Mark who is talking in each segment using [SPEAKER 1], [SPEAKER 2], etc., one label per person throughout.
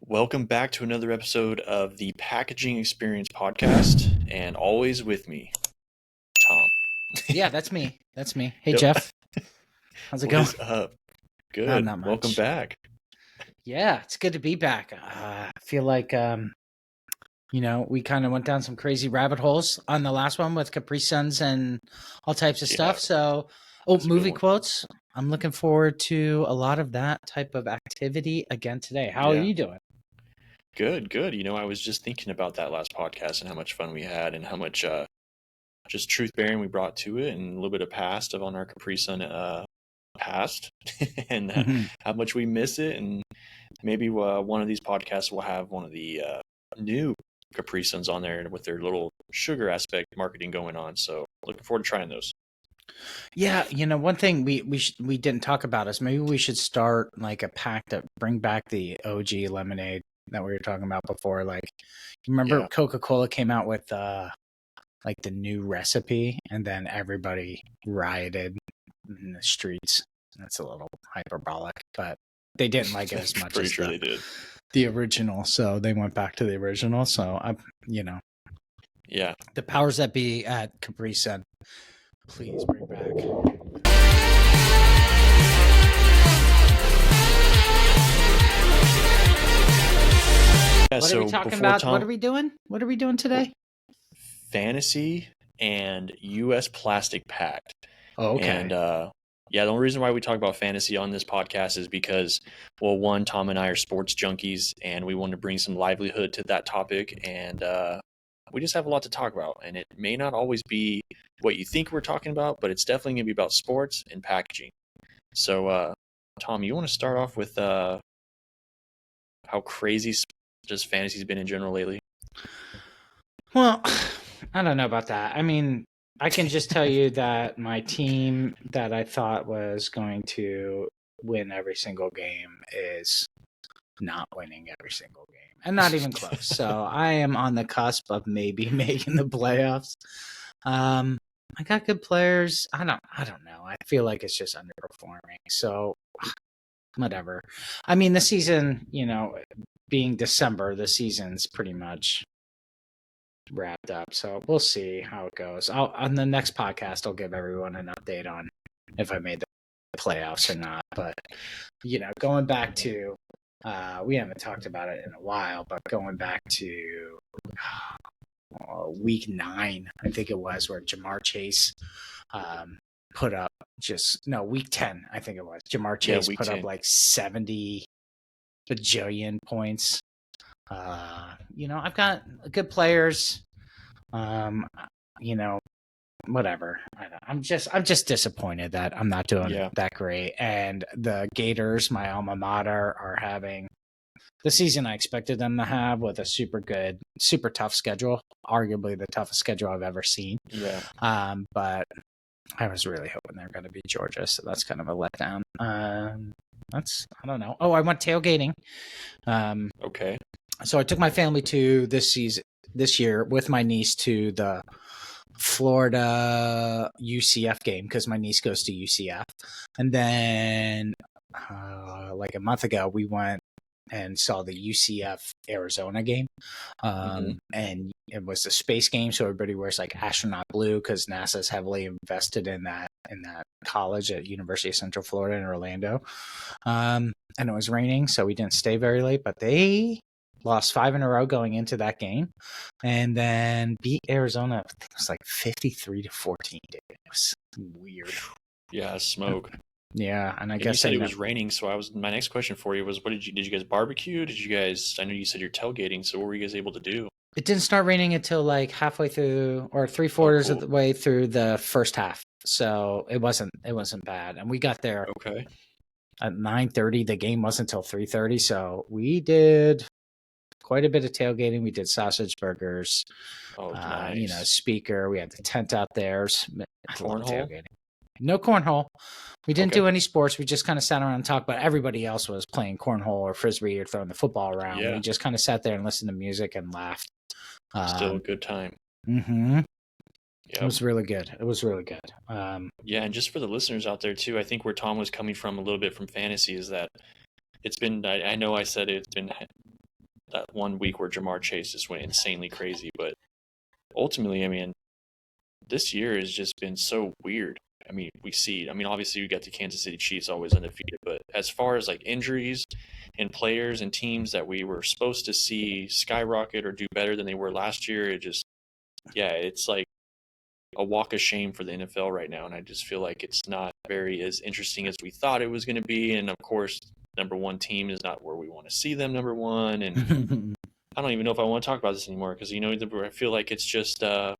[SPEAKER 1] Welcome back to another episode of the Packaging Experience podcast, and always with me, Tom.
[SPEAKER 2] Yeah, that's me. That's me. Hey,
[SPEAKER 1] Yep.
[SPEAKER 2] Jeff. How's it
[SPEAKER 1] What
[SPEAKER 2] going?
[SPEAKER 1] is up?
[SPEAKER 2] Oh,
[SPEAKER 1] Good.
[SPEAKER 2] not
[SPEAKER 1] Welcome
[SPEAKER 2] much.
[SPEAKER 1] back.
[SPEAKER 2] Yeah, it's good to be back. I feel like, we kind of went down some crazy rabbit holes on the last one with Capri Suns and all types of
[SPEAKER 1] Yeah,
[SPEAKER 2] stuff. So,
[SPEAKER 1] that's a good
[SPEAKER 2] movie
[SPEAKER 1] one.
[SPEAKER 2] quotes. I'm looking forward to a lot of that type of activity again today. How are
[SPEAKER 1] Yeah,
[SPEAKER 2] you doing?
[SPEAKER 1] good, good. I was just thinking about that last podcast and how much fun we had and how much just truth bearing we brought to it and a little bit of past of on our Capri Sun past and how much we miss it. And maybe one of these podcasts will have one of the new Capri Suns on there with their little sugar aspect marketing going on. So looking forward to trying those.
[SPEAKER 2] Yeah, one thing we didn't talk about is maybe we should start like a pack to bring back the OG lemonade that we were talking about before. Like, you remember
[SPEAKER 1] Yeah,
[SPEAKER 2] Coca-Cola came out with like the new recipe, and then everybody rioted in the streets. That's a little hyperbolic, but they didn't like it as much
[SPEAKER 1] pretty
[SPEAKER 2] as
[SPEAKER 1] sure they did.
[SPEAKER 2] the original, so they went back to the original. So
[SPEAKER 1] Yeah,
[SPEAKER 2] the powers that be at Capri Sun, please bring back.
[SPEAKER 1] yeah.
[SPEAKER 2] What are we
[SPEAKER 1] So
[SPEAKER 2] talking
[SPEAKER 1] before
[SPEAKER 2] about?
[SPEAKER 1] Tom,
[SPEAKER 2] What are we doing? What are we doing today?
[SPEAKER 1] fantasy and U.S. Plastic Pact.
[SPEAKER 2] Oh,
[SPEAKER 1] And
[SPEAKER 2] okay.
[SPEAKER 1] yeah, the only reason why we talk about fantasy on this podcast is because, well, one, Tom and I are sports junkies, and we want to bring some livelihood to that topic. And we just have a lot to talk about. And it may not always be what you think we're talking about, but it's definitely going to be about sports and packaging. So, Tom, you want to start off with how crazy just fantasy's been in general lately?
[SPEAKER 2] Well, I don't know about that. I mean, I can just tell you that my team that I thought was going to win every single game is not winning every single game, and not even close. So I am on the cusp of maybe making the playoffs. I got good players. I don't know. I feel like it's just underperforming. So whatever. I mean, the season, being December, the season's pretty much wrapped up. So we'll see how it goes. On the next podcast, I'll give everyone an update on if I made the playoffs or not. But going back to we haven't talked about it in a while, but going back to week 9, I think it was, where Jamar Chase put up week 10, I think it was. Jamar Chase
[SPEAKER 1] Week
[SPEAKER 2] put
[SPEAKER 1] 10.
[SPEAKER 2] up like 70 bajillion points. I've got good players. Um, whatever. I'm just disappointed that I'm not doing that great. And the Gators, my alma mater, are having the season I expected them to have, with a super tough schedule, arguably the toughest schedule I've ever seen.
[SPEAKER 1] Yeah.
[SPEAKER 2] But I was really hoping they're going to be Georgia, so that's kind of a letdown. I don't know. Oh, I went tailgating.
[SPEAKER 1] Okay.
[SPEAKER 2] So I took my family to this year with my niece to the Florida UCF game, because my niece goes to UCF. And then like a month ago, we went and saw the UCF Arizona game. And it was a space game, so everybody wears like astronaut blue because NASA's heavily invested in that college at University of Central Florida in Orlando. And it was raining, so we didn't stay very late, but they lost 5 in a row going into that game, and then beat Arizona. I think it was like 53-14. It was weird.
[SPEAKER 1] Yeah, smoke.
[SPEAKER 2] Yeah, and
[SPEAKER 1] you said it was raining, so my next question for you was, did you guys barbecue? I know you said you're tailgating, so what were you guys able to do?
[SPEAKER 2] It didn't start raining until like halfway through, or 3/4 of the way through the first half. So it wasn't bad. And we got there at 9:30. The game wasn't until 3:30. So we did quite a bit of tailgating. We did sausage burgers.
[SPEAKER 1] Nice.
[SPEAKER 2] Speaker. We had the tent out there. I love tailgating. No cornhole. We didn't do any sports. We just kind of sat around and talked, but everybody else was playing cornhole or frisbee or throwing the football around. Yeah. We just kind of sat there and listened to music and laughed.
[SPEAKER 1] Still a good time.
[SPEAKER 2] Mm-hmm. Yep. It was really good.
[SPEAKER 1] Yeah, and just for the listeners out there too, I think where Tom was coming from a little bit from fantasy is that it's been, I know I said it's been that one week where Jamar Chase just went insanely crazy. But ultimately, I mean, this year has just been so weird. I mean, we see. I mean, obviously, we got the Kansas City Chiefs always undefeated, but as far as like injuries and players and teams that we were supposed to see skyrocket or do better than they were last year, it just, yeah, it's like a walk of shame for the NFL right now. And I just feel like it's not very as interesting as we thought it was going to be. And of course, number one team is not where we want to see them, number one. And I don't even know if I want to talk about this anymore because, I feel like it's just, it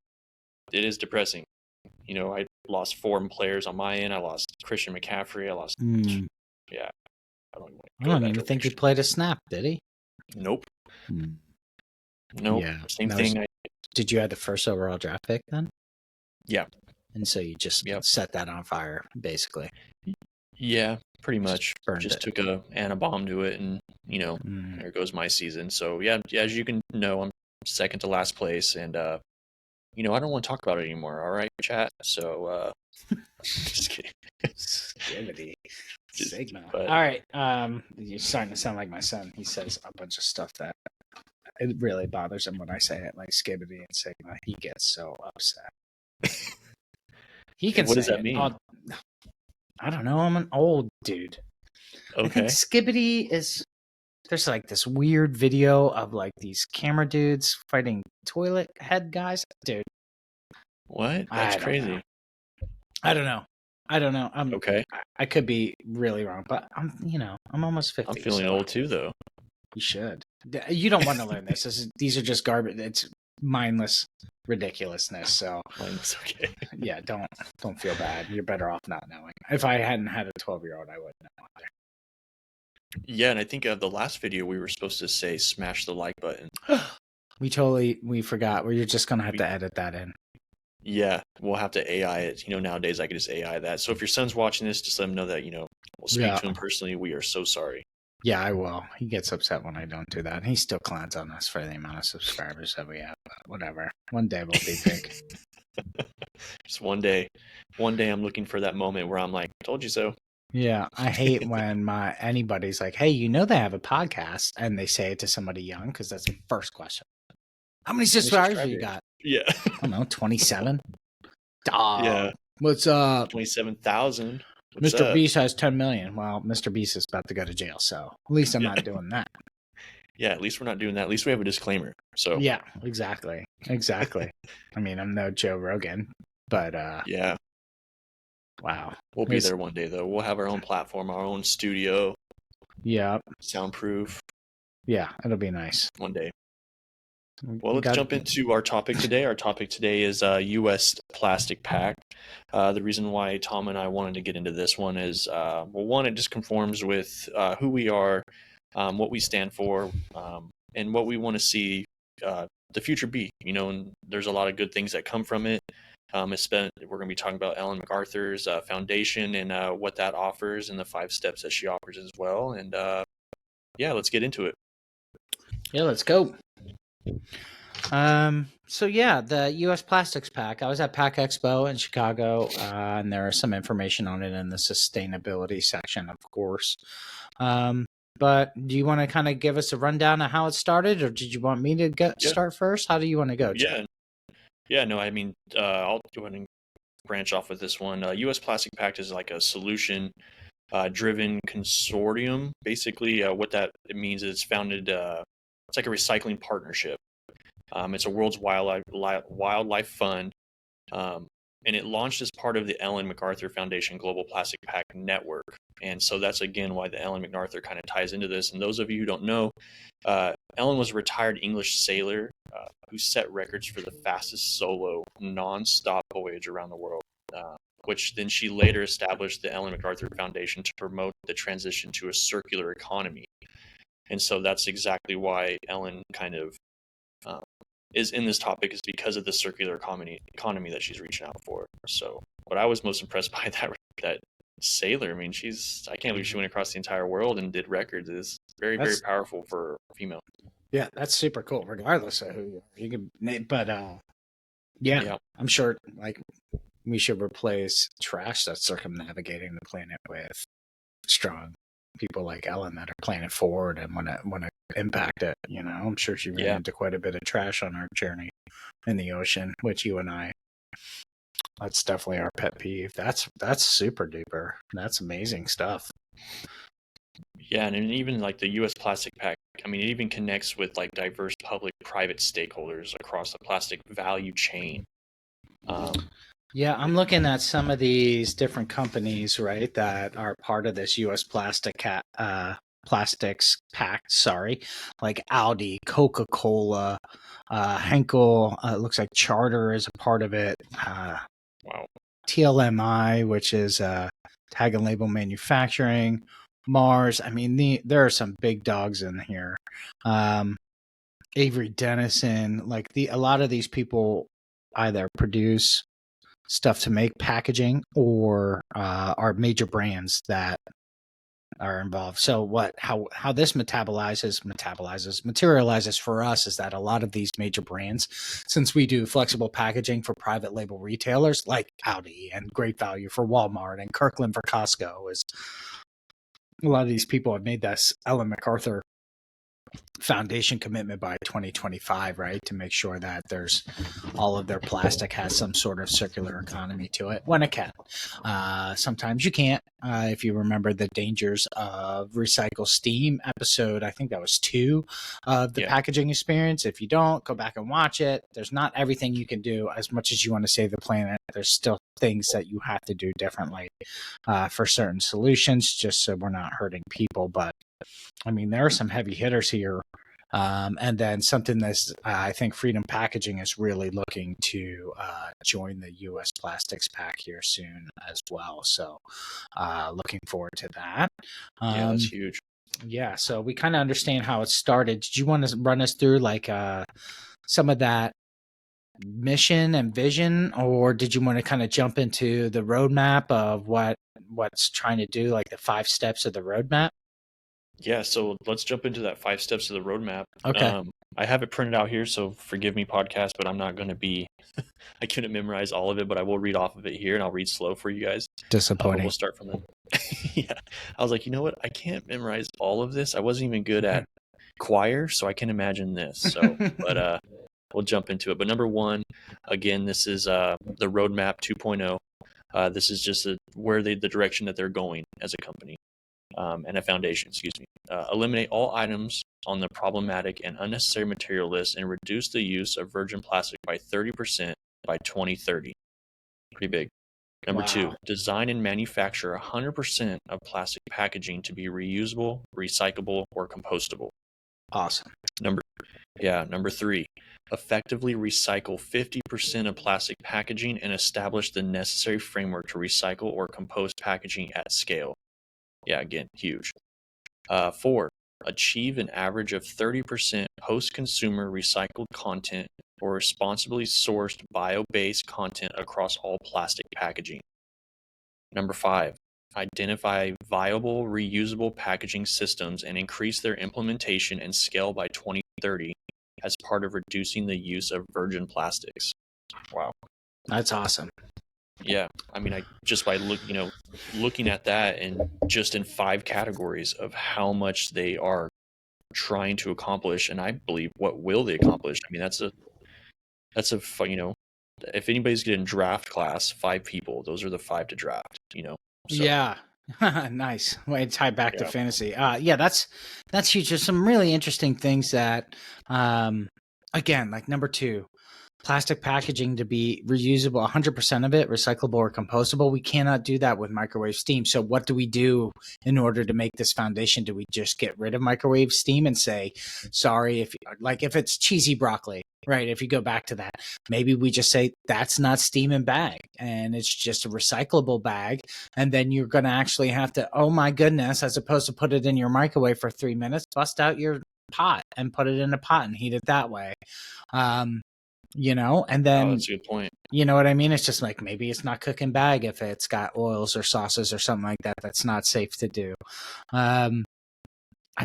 [SPEAKER 1] is depressing. I lost 4 players on my end. I lost Christian McCaffrey. I lost, yeah. I
[SPEAKER 2] don't even think he played a snap, did he?
[SPEAKER 1] Nope. Nope.
[SPEAKER 2] Yeah.
[SPEAKER 1] Same thing.
[SPEAKER 2] Did you have the first overall draft pick then?
[SPEAKER 1] Yeah.
[SPEAKER 2] And so you just set that on fire, basically.
[SPEAKER 1] Yeah, pretty much. Just took a bomb to it, and there goes my season. So yeah, as you can know, I'm second to last place, and I don't want to talk about it anymore. All right, chat. So just kidding.
[SPEAKER 2] Skibbity. Sigma. All right. You're starting to sound like my son. He says a bunch of stuff that it really bothers him when I say it, like Skibbity and Sigma. He gets so upset. He can.
[SPEAKER 1] What does that mean?
[SPEAKER 2] I don't know. I'm an old dude.
[SPEAKER 1] Okay.
[SPEAKER 2] I think Skibbity is. There's like this weird video of like these camera dudes fighting toilet head guys. Dude.
[SPEAKER 1] What? That's crazy.
[SPEAKER 2] I don't know.
[SPEAKER 1] Okay.
[SPEAKER 2] I could be really wrong, but I'm almost 50.
[SPEAKER 1] I'm feeling old too, though.
[SPEAKER 2] You should. You don't want to learn this. These are just garbage. It's mindless ridiculousness. So
[SPEAKER 1] mindless. Okay.
[SPEAKER 2] Yeah, don't feel bad. You're better off not knowing. If I hadn't had a 12-year-old, I wouldn't know either.
[SPEAKER 1] Yeah, and I think the last video we were supposed to say smash the like button.
[SPEAKER 2] We forgot. You're just gonna have to edit that in.
[SPEAKER 1] Yeah, we'll have to AI it. Nowadays I could just AI that. So if your son's watching this, just let him know that we'll speak to him personally. We are so sorry.
[SPEAKER 2] Yeah, I will. He gets upset when I don't do that. He still clowns on us for the amount of subscribers that we have. But whatever. One day we'll be big.
[SPEAKER 1] Just one day. One day I'm looking for that moment where I'm like, told you so.
[SPEAKER 2] Yeah, I hate when anybody's like, hey, they have a podcast, and they say it to somebody young, because that's the first question. How many subscribers you got?
[SPEAKER 1] Yeah.
[SPEAKER 2] I don't know, 27? Dog.
[SPEAKER 1] Yeah.
[SPEAKER 2] What's up?
[SPEAKER 1] 27,000.
[SPEAKER 2] Mr. Beast has 10 million. Well, Mr. Beast is about to go to jail, so at least I'm not doing that.
[SPEAKER 1] Yeah, at least we're not doing that. At least we have a disclaimer. So
[SPEAKER 2] yeah, exactly. I mean, I'm no Joe Rogan, but
[SPEAKER 1] yeah.
[SPEAKER 2] Wow.
[SPEAKER 1] We'll be there one day, though. We'll have our own platform, our own studio.
[SPEAKER 2] Yeah.
[SPEAKER 1] Soundproof.
[SPEAKER 2] Yeah, it'll be nice.
[SPEAKER 1] One day. Well, let's jump into our topic today. Our topic today is U.S. Plastic Pact. The reason why Tom and I wanted to get into this one is, one, it just conforms with who we are, what we stand for, and what we want to see the future be. And there's a lot of good things that come from it. We're going to be talking about Ellen MacArthur's foundation and what that offers and the 5 steps that she offers as well. And let's get into it.
[SPEAKER 2] Yeah, let's go. The U.S. Plastics Pact. I was at Pack Expo in Chicago, and there is some information on it in the sustainability section, of course. But do you want to kind of give us a rundown of how it started, or did you want me to start first? How do you want to go, Joe?
[SPEAKER 1] Yeah, no, I mean, I'll go ahead and branch off with this one. U.S. Plastic Pact is like a solution driven consortium. Basically, what that means is it's founded, it's like a recycling partnership. It's a world's wildlife fund, and it launched as part of the Ellen MacArthur Foundation Global Plastic Pact Network. And so that's, again, why the Ellen MacArthur kind of ties into this. And those of you who don't know, Ellen was a retired English sailor who set records for the fastest solo non-stop voyage around the world, which then she later established the Ellen MacArthur Foundation to promote the transition to a circular economy. And so that's exactly why Ellen kind of is in this topic, is because of the circular economy that she's reaching out for. So what I was most impressed by that sailor, I mean, I can't believe she went across the entire world and did records. Is very powerful for a female. Yeah,
[SPEAKER 2] that's super cool, regardless of who you can name. But I'm sure like we should replace trash that's circumnavigating the planet with strong people like Ellen that are playing it forward and want to impact it. You know, I'm sure she ran into quite a bit of trash on our journey in the ocean, which you and I, that's definitely our pet peeve. That's super duper. That's amazing stuff.
[SPEAKER 1] Yeah, and even like the U.S. Plastic Pact, I mean, it even connects with like diverse public-private stakeholders across the plastic value chain.
[SPEAKER 2] Yeah, I'm looking at some of these different companies, right, that are part of this U.S. Plastics Pact. Sorry, like Audi, Coca-Cola, Henkel. Looks like Charter is a part of it.
[SPEAKER 1] Wow.
[SPEAKER 2] TLMI, which is Tag and Label Manufacturing. Mars. I mean, there are some big dogs in here. Avery Dennison, like a lot of these people either produce stuff to make packaging or are major brands that are involved. So how this materializes for us is that a lot of these major brands, since we do flexible packaging for private label retailers like Audi and Great Value for Walmart and Kirkland for Costco, is a lot of these people have made this Ellen MacArthur Foundation commitment by 2025, right, to make sure that there's all of their plastic has some sort of circular economy to it when it can. Sometimes you can't. If you remember the dangers of recycle steam episode, I think that was 2 of the packaging experience. If you don't, go back and watch it. There's not everything you can do. As much as you want to save the planet, there's still things that you have to do differently for certain solutions, just so we're not hurting people. But I mean, there are some heavy hitters here. And then something that's, I think Freedom Packaging is really looking to join the U.S. Plastics Pact here soon as well. So looking forward to that.
[SPEAKER 1] Yeah, that's huge.
[SPEAKER 2] Yeah, so we kind of understand how it started. Did you want to run us through like some of that mission and vision, or did you want to kind of jump into the roadmap of what's trying to do, like the 5 steps of the roadmap?
[SPEAKER 1] Yeah, so let's jump into that 5 steps of the roadmap.
[SPEAKER 2] Okay.
[SPEAKER 1] I have it printed out here, so forgive me, podcast, but I'm not going to be, I couldn't memorize all of it, but I will read off of it here, and I'll read slow for you guys.
[SPEAKER 2] Disappointing.
[SPEAKER 1] We'll start from the, yeah. I was like, you know what? I can't memorize all of this. I wasn't even good at choir, so I can imagine this. So, but we'll jump into it. But number 1, again, this is the roadmap 2.0. This is just the direction that they're going as a company. And a foundation, eliminate all items on the problematic and unnecessary material list and reduce the use of virgin plastic by 30% by 2030. Pretty big. Number 2, design and manufacture 100% of plastic packaging to be reusable, recyclable, or compostable.
[SPEAKER 2] Awesome.
[SPEAKER 1] Number 3, effectively recycle 50% of plastic packaging and establish the necessary framework to recycle or compost packaging at scale. Yeah, again, huge. 4, achieve an average of 30% post-consumer recycled content or responsibly sourced bio-based content across all plastic packaging. Number 5, identify viable reusable packaging systems and increase their implementation and scale by 2030 as part of reducing the use of virgin plastics. Wow.
[SPEAKER 2] That's awesome.
[SPEAKER 1] Yeah, I mean, I just by looking at that and just in 5 categories of how much they are trying to accomplish, and I believe what will they accomplish. I mean, that's a if anybody's getting draft class, 5 people, those are the 5 to draft. So.
[SPEAKER 2] Yeah. Nice way to tie back to fantasy. Yeah, that's huge. There's some really interesting things that, again, like number 2. Plastic packaging to be reusable, 100% of it, recyclable or compostable. We cannot do that with microwave steam. So what do we do in order to make this foundation? Do we just get rid of microwave steam and say, sorry, if it's cheesy broccoli, right? If you go back to that, maybe we just say that's not steam and bag and it's just a recyclable bag. And then you're going to actually have to, oh my goodness, as opposed to put it in your microwave for 3 minutes, bust out your pot and put it in a pot and heat it that way. And then
[SPEAKER 1] that's a good point.
[SPEAKER 2] You know what I mean? It's just like maybe it's not cook and bag if it's got oils or sauces or something like that. That's not safe to do. I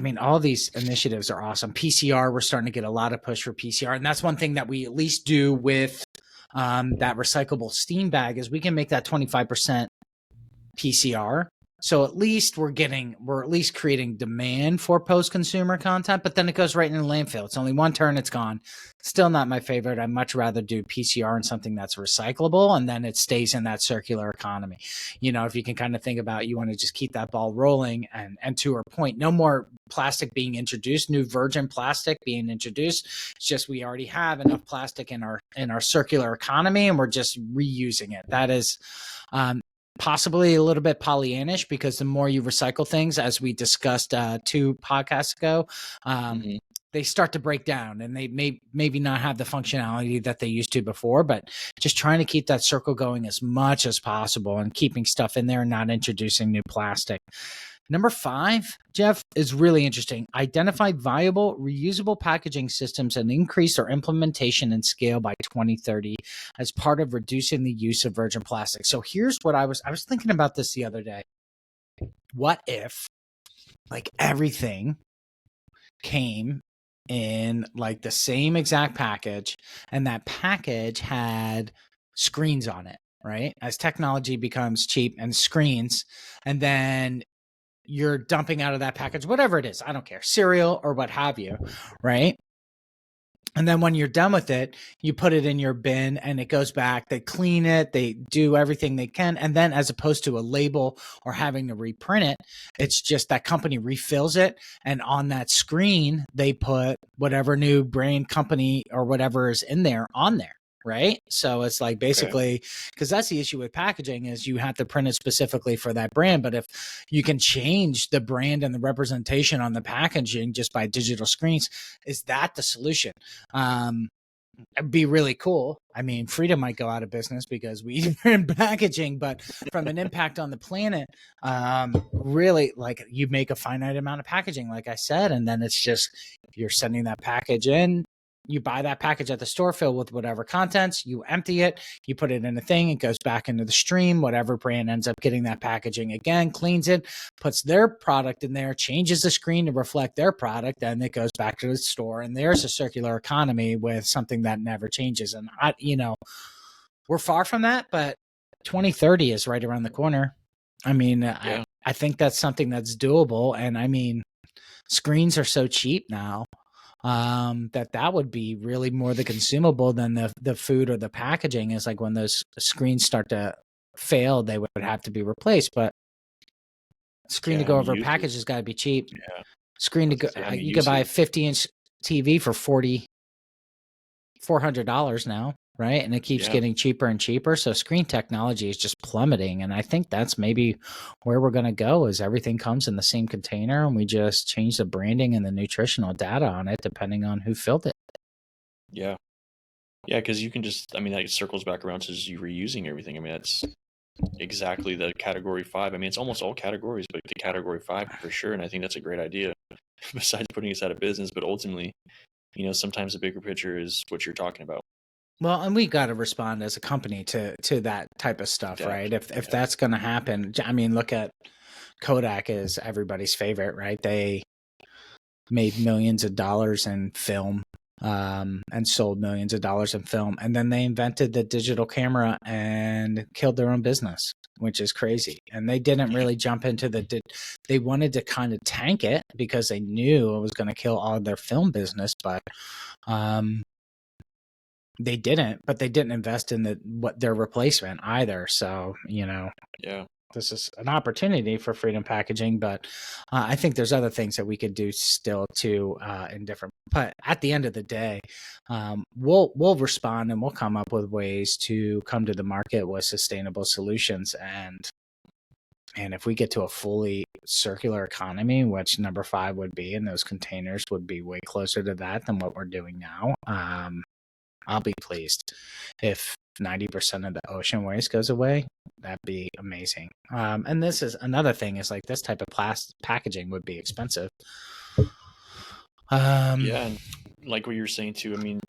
[SPEAKER 2] mean, all these initiatives are awesome. PCR, we're starting to get a lot of push for PCR. And that's one thing that we at least do with that recyclable steam bag is we can make that 25% PCR So at least we're at least creating demand for post-consumer content, but then it goes right in the landfill. It's only one turn, it's gone. Still not my favorite. I'd much rather do PCR and something that's recyclable, and then it stays in that circular economy. If you can kind of think about, you want to just keep that ball rolling, and to our point, no more plastic being introduced, new virgin plastic being introduced. It's just we already have enough plastic in our circular economy, and we're just reusing it. That is possibly a little bit Pollyannish, because the more you recycle things, as we discussed 2 podcasts ago, they start to break down, and they maybe not have the functionality that they used to before, but just trying to keep that circle going as much as possible and keeping stuff in there and not introducing new plastic. Number 5, Jeff, is really interesting. Identify viable, reusable packaging systems and increase their implementation and scale by 2030 as part of reducing the use of virgin plastic. So here's what I was thinking about this the other day. What if, like, everything came in like the same exact package, and that package had screens on it, right? As technology becomes cheap and screens, and then you're dumping out of that package, whatever it is, I don't care, cereal or what have you, right? And then when you're done with it, you put it in your bin and it goes back. They clean it. They do everything they can. And then, as opposed to a label or having to reprint it, it's just that company refills it. And on that screen, they put whatever new brand, company, or whatever is in there on there. Right. So it's like, basically, because that's the issue with packaging, is you have to print it specifically for that brand. But if you can change the brand and the representation on the packaging just by digital screens, is that the solution? It'd be really cool. I mean, Freedom might go out of business because we print packaging, but from an impact on the planet, really, like, you make a finite amount of packaging, like I said, and then it's just, you're sending that package in. You buy that package at the store filled with whatever contents, you empty it, you put it in a thing, it goes back into the stream. Whatever brand ends up getting that packaging again, cleans it, puts their product in there, changes the screen to reflect their product, and it goes back to the store. And there's a circular economy with something that never changes. And we're far from that, but 2030 is right around the corner. I mean, I think that's something that's doable. And I mean, screens are so cheap now, that would be really more the consumable than the food or the packaging. Is like, when those screens start to fail, they would have to be replaced. But screen to go over a package has got to be cheap.
[SPEAKER 1] Yeah.
[SPEAKER 2] Screen to go, you could buy a 50-inch TV for $400 now, right? And it keeps getting cheaper and cheaper. So screen technology is just plummeting. And I think that's maybe where we're going to go, is everything comes in the same container, and we just change the branding and the nutritional data on it depending on who filled it.
[SPEAKER 1] Yeah. Yeah, because you can just, that circles back around to just you reusing everything. That's exactly the category 5. It's almost all categories, but the category 5 for sure. And I think that's a great idea, besides putting us out of business. But ultimately, sometimes the bigger picture is what you're talking about.
[SPEAKER 2] Well, and we got to respond as a company to that type of stuff, right? If that's going to happen, look at Kodak is everybody's favorite, right? They made millions of dollars in film, and sold millions of dollars in film, and then they invented the digital camera and killed their own business, which is crazy. And they didn't really jump into they wanted to kind of tank it because they knew it was going to kill all of their film business, but they didn't invest in their replacement either. So, this is an opportunity for Freedom Packaging, but I think there's other things that we could do still too, in different. But at the end of the day, we'll respond, and we'll come up with ways to come to the market with sustainable solutions. And if we get to a fully circular economy, which number 5 would be, and those containers would be way closer to that than what we're doing now, I'll be pleased. If 90% of the ocean waste goes away, that'd be amazing. And this is another thing, is like, this type of plastic packaging would be expensive.
[SPEAKER 1] And like what you're saying too,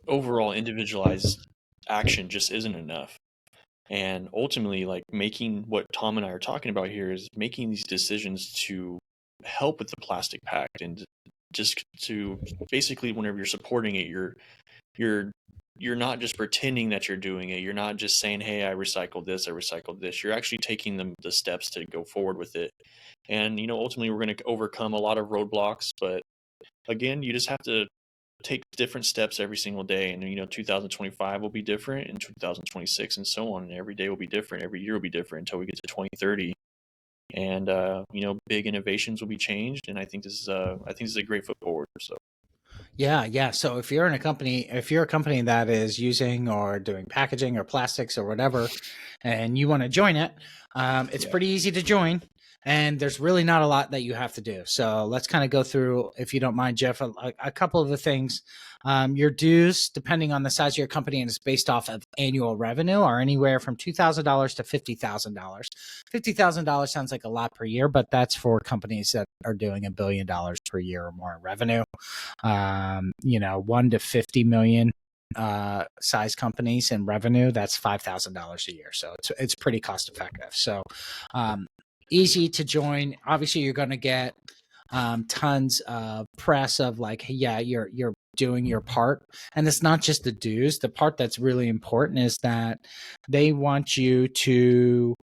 [SPEAKER 1] overall individualized action just isn't enough. And ultimately, like, making what Tom and I are talking about here is making these decisions to help with the Plastic Pact, and just to basically, whenever you're supporting it, you're you're not just pretending that you're doing it. You're not just saying, "Hey, I recycled this, I recycled this." You're actually taking the steps to go forward with it. And ultimately, we're going to overcome a lot of roadblocks. But again, you just have to take different steps every single day. And 2025 will be different, and 2026, and so on. And every day will be different. Every year will be different until we get to 2030. And big innovations will be changed. And I think this is a great foot forward. So.
[SPEAKER 2] Yeah. So if you're a company that is using or doing packaging or plastics or whatever, and you want to join it, it's pretty easy to join. And there's really not a lot that you have to do. So let's kind of go through, if you don't mind, Jeff, a couple of the things. Your dues, depending on the size of your company, and it's based off of annual revenue, are anywhere from $2,000 to $50,000. $50,000 sounds like a lot per year, but that's for companies that are doing $1 billion per year or more in revenue. 1 to 50 million size companies in revenue, that's $5,000 a year. So it's pretty cost effective. So easy to join. Obviously, you're going to get tons of press of like, yeah, you're doing your part. And it's not just the dues. The part that's really important is that they want you to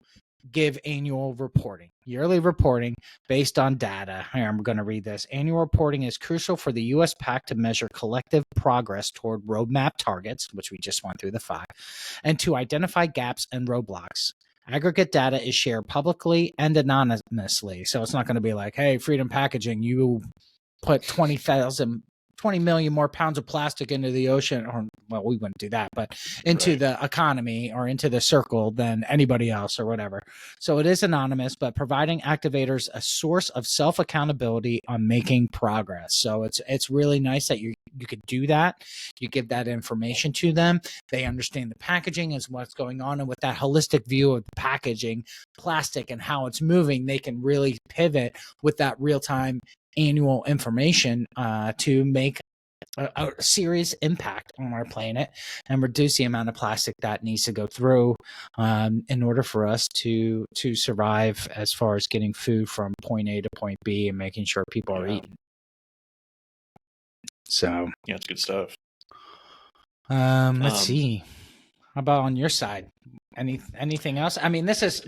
[SPEAKER 2] give annual reporting, yearly reporting based on data. Here, I'm going to read this. Annual reporting is crucial for the U.S. Pact to measure collective progress toward roadmap targets, which we just went through the 5, and to identify gaps and roadblocks. Aggregate data is shared publicly and anonymously. So it's not going to be like, hey, Freedom Packaging, you put 20 million more pounds of plastic into the ocean, or well, we wouldn't do that, but into the economy or into the circle than anybody else or whatever. So it is anonymous, but providing activators a source of self-accountability on making progress. So it's really nice that you could do that. You give that information to them. They understand the packaging is what's going on. And with that holistic view of the packaging, plastic, and how it's moving, they can really pivot with that real-time annual information to make a serious impact on our planet and reduce the amount of plastic that needs to go through in order for us to survive as far as getting food from point A to point B and making sure people are eating. So
[SPEAKER 1] yeah, it's good stuff.
[SPEAKER 2] Let's see. How about on your side? Anything else? I mean, this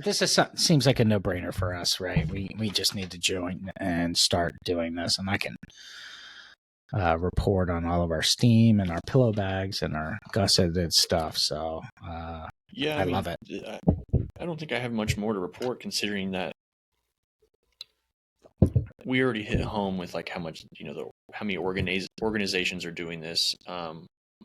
[SPEAKER 2] seems like a no-brainer for us, right? We just need to join and start doing this, and I can report on all of our steam and our pillow bags and our gusseted stuff. So
[SPEAKER 1] yeah,
[SPEAKER 2] I love it.
[SPEAKER 1] I don't think I have much more to report, considering that we already hit home with like how much how many organizations are doing this.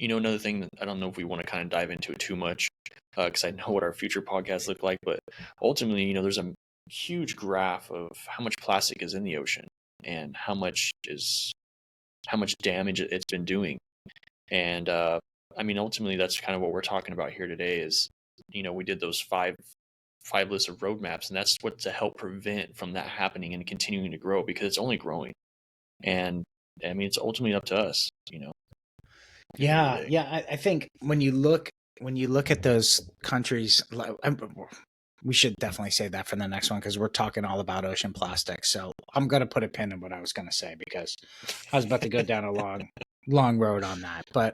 [SPEAKER 1] Another thing that I don't know if we want to kind of dive into it too much, because I know what our future podcasts look like, but ultimately, there's a huge graph of how much plastic is in the ocean and how much damage it's been doing. And ultimately, that's kind of what we're talking about here today. Is we did those five lists of roadmaps, and that's what to help prevent from that happening and continuing to grow, because it's only growing. And I mean, it's ultimately up to us.
[SPEAKER 2] Yeah. I think when you look at those countries, we should definitely say that for the next one, because we're talking all about ocean plastic. So I'm going to put a pin in what I was going to say, because I was about to go down a long road on that. But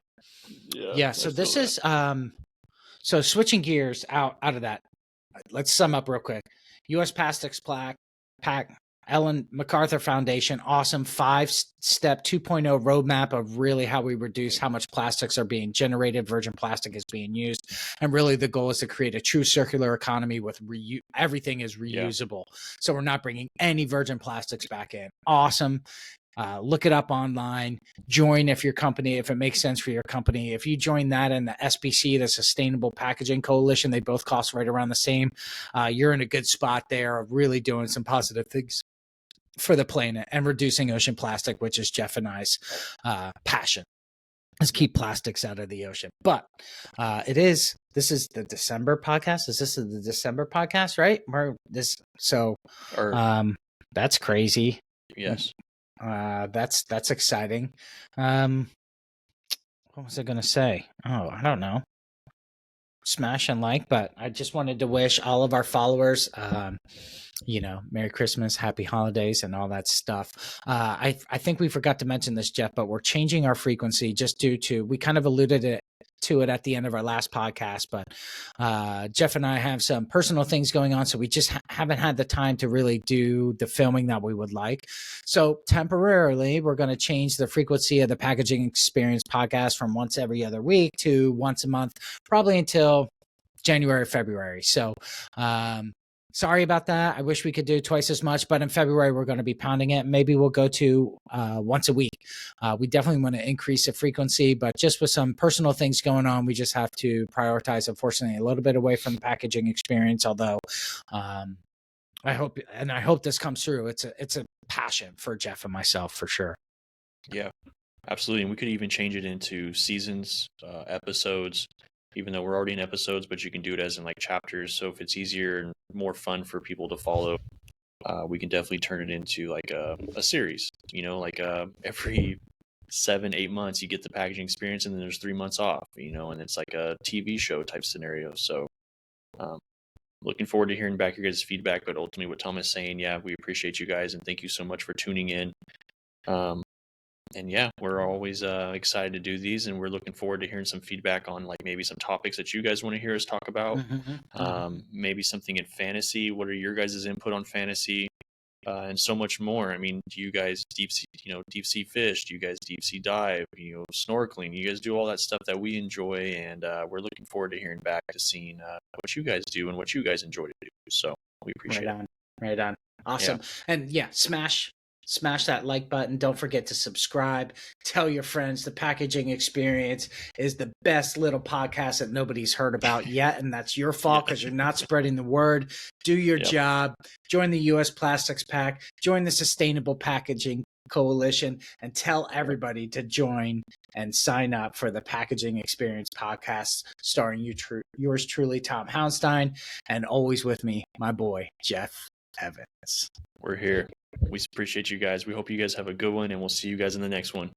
[SPEAKER 2] yeah, so this is so switching gears out of that. Let's sum up real quick. U.S. Plastics Pact, Ellen MacArthur Foundation, awesome 5-step 2.0 roadmap of really how we reduce how much plastics are being generated, virgin plastic is being used, and really the goal is to create a true circular economy with everything is reusable. So we're not bringing any virgin plastics back in. Awesome. Look it up online. Join if it makes sense for your company. If you join that and the SPC, the Sustainable Packaging Coalition, they both cost right around the same. You're in a good spot there of really doing some positive things for the planet and reducing ocean plastic, which is Jeff and I's passion. Let's keep plastics out of the ocean. But this is the December podcast. Is this the December podcast, right? That's crazy.
[SPEAKER 1] Yes.
[SPEAKER 2] That's exciting. What was I going to say? Oh, I don't know. Smash and like, but I just wanted to wish all of our followers, Merry Christmas, Happy Holidays, and all that stuff. I think we forgot to mention this, Jeff, but we're changing our frequency just due to, we kind of alluded to it at the end of our last podcast, but Jeff and I have some personal things going on, so we just haven't had the time to really do the filming that we would like. So temporarily, we're going to change the frequency of the Packaging Experience podcast from once every other week to once a month, probably until January, February. So sorry about that. I wish we could do twice as much, but in February, we're going to be pounding it. Maybe we'll go to once a week. We definitely want to increase the frequency, but just with some personal things going on, we just have to prioritize, unfortunately, a little bit away from the packaging experience. Although I hope this comes through. It's a passion for Jeff and myself for sure.
[SPEAKER 1] Yeah, absolutely. And we could even change it into seasons, episodes, even though we're already in episodes, but you can do it as in like chapters. So if it's easier and more fun for people to follow, we can definitely turn it into like a series, like every 7-8 months you get the packaging experience and then there's 3 months off, and it's like a TV show type scenario. So looking forward to hearing back your guys' feedback, but ultimately what Tom is saying, yeah, we appreciate you guys and thank you so much for tuning in. And yeah, we're always excited to do these, and we're looking forward to hearing some feedback on like maybe some topics that you guys want to hear us talk about. Maybe something in fantasy. What are your guys' input on fantasy? And so much more. I mean, do you guys deep sea fish? Do you guys deep sea dive? Snorkeling? You guys do all that stuff that we enjoy, and we're looking forward to hearing back to seeing what you guys do and what you guys enjoy to do. So we appreciate it.
[SPEAKER 2] Right on. Awesome. Yeah. And yeah, smash that like button. Don't forget to subscribe. Tell your friends the Packaging Experience is the best little podcast that nobody's heard about yet. And that's your fault because you're not spreading the word. Do your job. Join the U.S. Plastics Pact. Join the Sustainable Packaging Coalition and tell everybody to join and sign up for the Packaging Experience podcast starring yours truly, Tom Houndstein, and always with me, my boy, Jeff Evans.
[SPEAKER 1] We're here. We appreciate you guys. We hope you guys have a good one, and we'll see you guys in the next one.